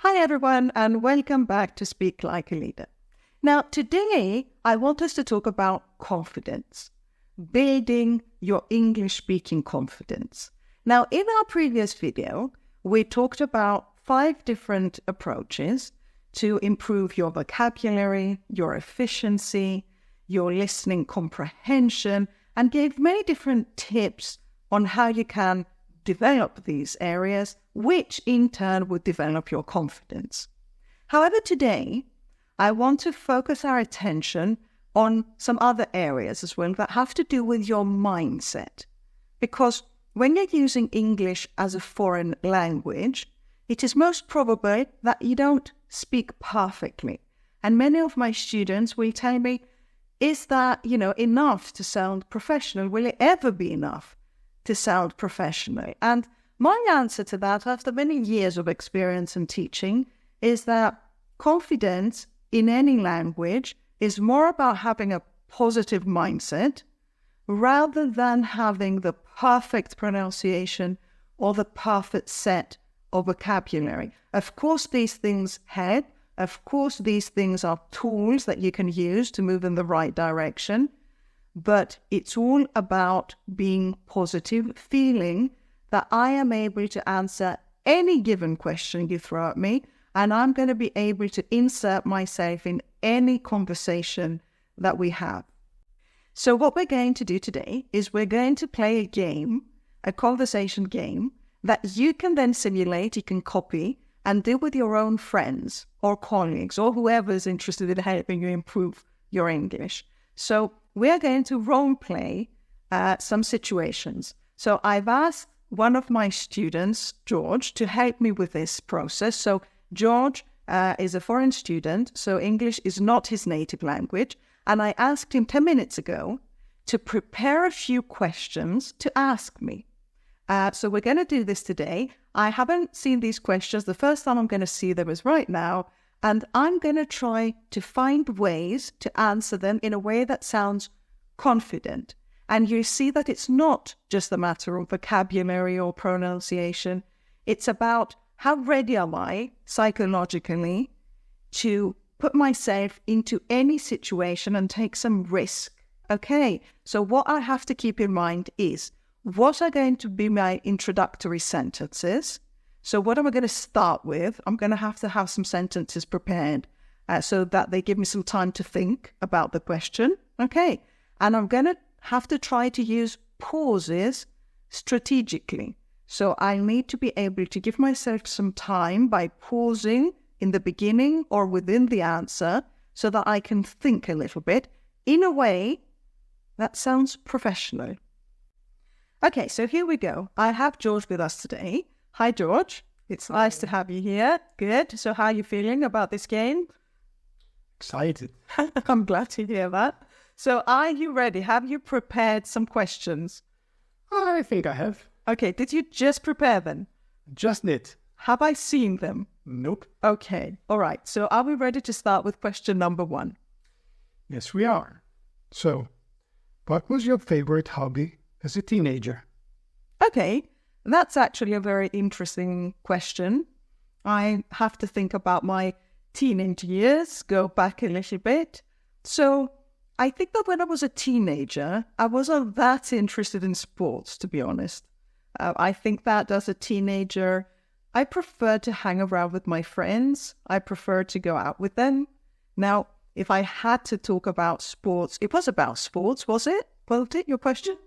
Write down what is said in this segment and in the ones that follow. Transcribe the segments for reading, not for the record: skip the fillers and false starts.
Hi everyone, and welcome back to Speak Like a Leader. Now today I want us to talk about confidence, building your English speaking confidence. Now in our previous video we talked about 5 different approaches to improve your vocabulary, your efficiency, your listening comprehension, and gave many different tips on how you can develop these areas, which in turn would develop your confidence. However, today, I want to focus our attention on some other areas as well that have to do with your mindset. Because when you're using English as a foreign language, it is most probable that you don't speak perfectly. And many of my students will tell me, is that, enough to sound professional? Will it ever be enough to sound professional? And my answer to that, after many years of experience in teaching, is that confidence in any language is more about having a positive mindset rather than having the perfect pronunciation or the perfect set of vocabulary. Of course, these things help. Of course, these things are tools that you can use to move in the right direction. But it's all about being positive, feeling that I am able to answer any given question you throw at me, and I'm going to be able to insert myself in any conversation that we have. So what we're going to do today is we're going to play a game, a conversation game, that you can then simulate, you can copy, and do with your own friends or colleagues or whoever is interested in helping you improve your English. So we're going to role play some situations. So I've asked one of my students, George, to help me with this process. So George is a foreign student, so English is not his native language. And I asked him 10 minutes ago to prepare a few questions to ask me. So we're going to do this today. I haven't seen these questions. The first time I'm going to see them is right now. And I'm going to try to find ways to answer them in a way that sounds confident. And you see that it's not just a matter of vocabulary or pronunciation. It's about how ready am I psychologically to put myself into any situation and take some risk. Okay, so what I have to keep in mind is what are going to be my introductory sentences. So what am I going to start with? I'm going to have some sentences prepared so that they give me some time to think about the question. Okay. And I'm going to have to try to use pauses strategically. So I need to be able to give myself some time by pausing in the beginning or within the answer so that I can think a little bit in a way that sounds professional. Okay, so here we go. I have George with us today. Hi, George. It's nice to have you here. Good. So how are you feeling about this game? Excited. I'm glad to hear that. So are you ready? Have you prepared some questions? I think I have. Okay, did you just prepare them? Just it. Have I seen them? Nope. Okay, all right. So are we ready to start with question number 1? Yes, we are. So, what was your favorite hobby as a teenager? Okay, that's actually a very interesting question. I have to think about my teenage years, go back a little bit. So I think that when I was a teenager, I wasn't that interested in sports, to be honest. I think that as a teenager, I preferred to hang around with my friends. I preferred to go out with them. Now, if I had to talk about sports, it was about sports, was it? Was it your question?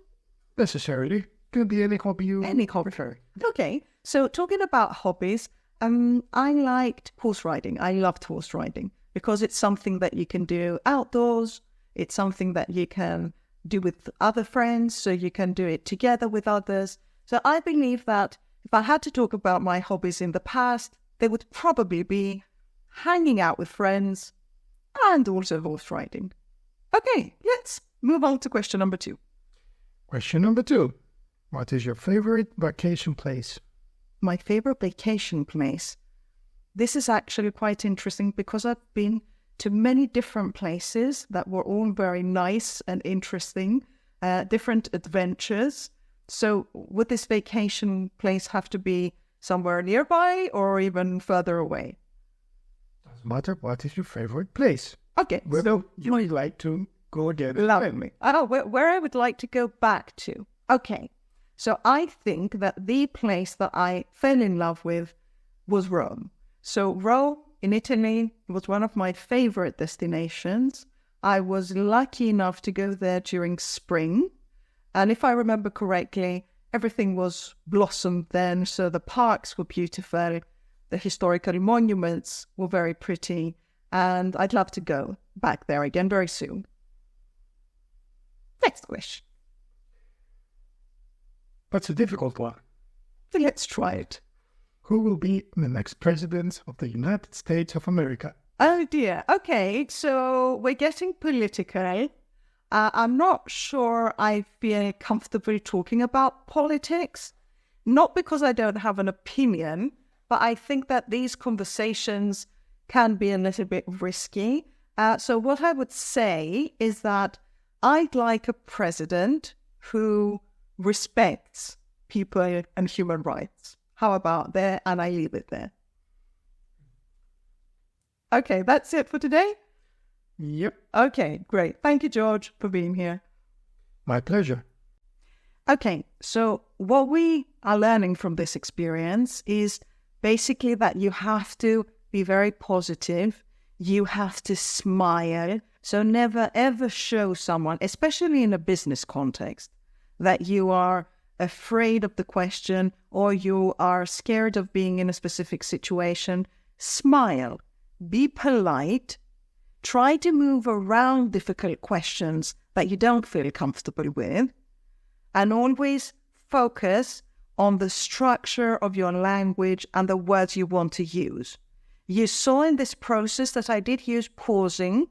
Necessarily. Could be any hobby you prefer. Okay, so talking about hobbies, I liked horse riding. I loved horse riding because it's something that you can do outdoors. It's something that you can do with other friends, so you can do it together with others. So I believe that if I had to talk about my hobbies in the past, they would probably be hanging out with friends and also horse riding. Okay, let's move on to question number 2. Question number 2. What is your favorite vacation place? My favorite vacation place? This is actually quite interesting because I've been to many different places that were all very nice and interesting, different adventures. So would this vacation place have to be somewhere nearby or even further away? matter what is your favorite place. Okay. Where you would like to go again. Love me. Oh, where I would like to go back to. Okay. So I think that the place that I fell in love with was Rome. So Rome in Italy was one of my favorite destinations. I was lucky enough to go there during spring. And if I remember correctly, everything was blossomed then. So the parks were beautiful. The historical monuments were very pretty. And I'd love to go back there again very soon. Next question. That's a difficult one. So let's try it. Who will be the next president of the United States of America? Oh dear. Okay, so we're getting political. I'm not sure I feel comfortable talking about politics. Not because I don't have an opinion, but I think that these conversations can be a little bit risky. So what I would say is that I'd like a president who respects people and human rights. How about there? And I leave it there. Okay, that's it for today? Yep. Okay, great. Thank you, George, for being here. My pleasure. Okay, so what we are learning from this experience is basically that you have to be very positive. You have to smile. So never ever show someone, especially in a business context, that you are afraid of the question or you are scared of being in a specific situation. Smile. Be polite. Try to move around difficult questions that you don't feel comfortable with. And always focus on the structure of your language and the words you want to use. You saw in this process that I did use pausing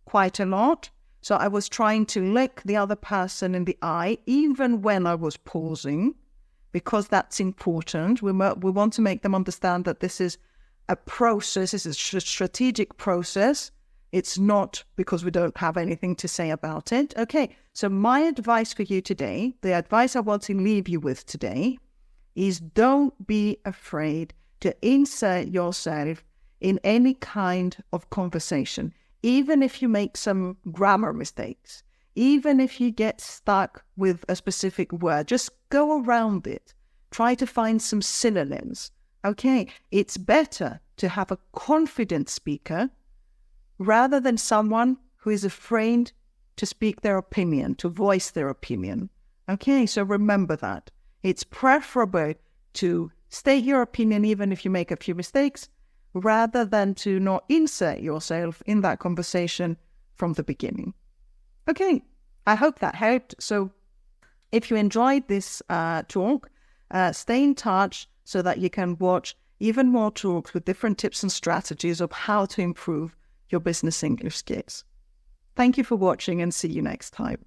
quite a lot. So I was trying to look the other person in the eye, even when I was pausing, because that's important. We want to make them understand that this is a process, this is a strategic process. It's not because we don't have anything to say about it. Okay, so my advice for you today, the advice I want to leave you with today, is don't be afraid to insert yourself in any kind of conversation. Even if you make some grammar mistakes, even if you get stuck with a specific word, just go around it. Try to find some synonyms. Okay, it's better to have a confident speaker rather than someone who is afraid to speak their opinion, to voice their opinion. Okay, so remember that. It's preferable to state your opinion even if you make a few mistakes, rather than to not insert yourself in that conversation from the beginning. Okay, I hope that helped. So if you enjoyed this talk, stay in touch so that you can watch even more talks with different tips and strategies of how to improve your business English skills. Thank you for watching and see you next time.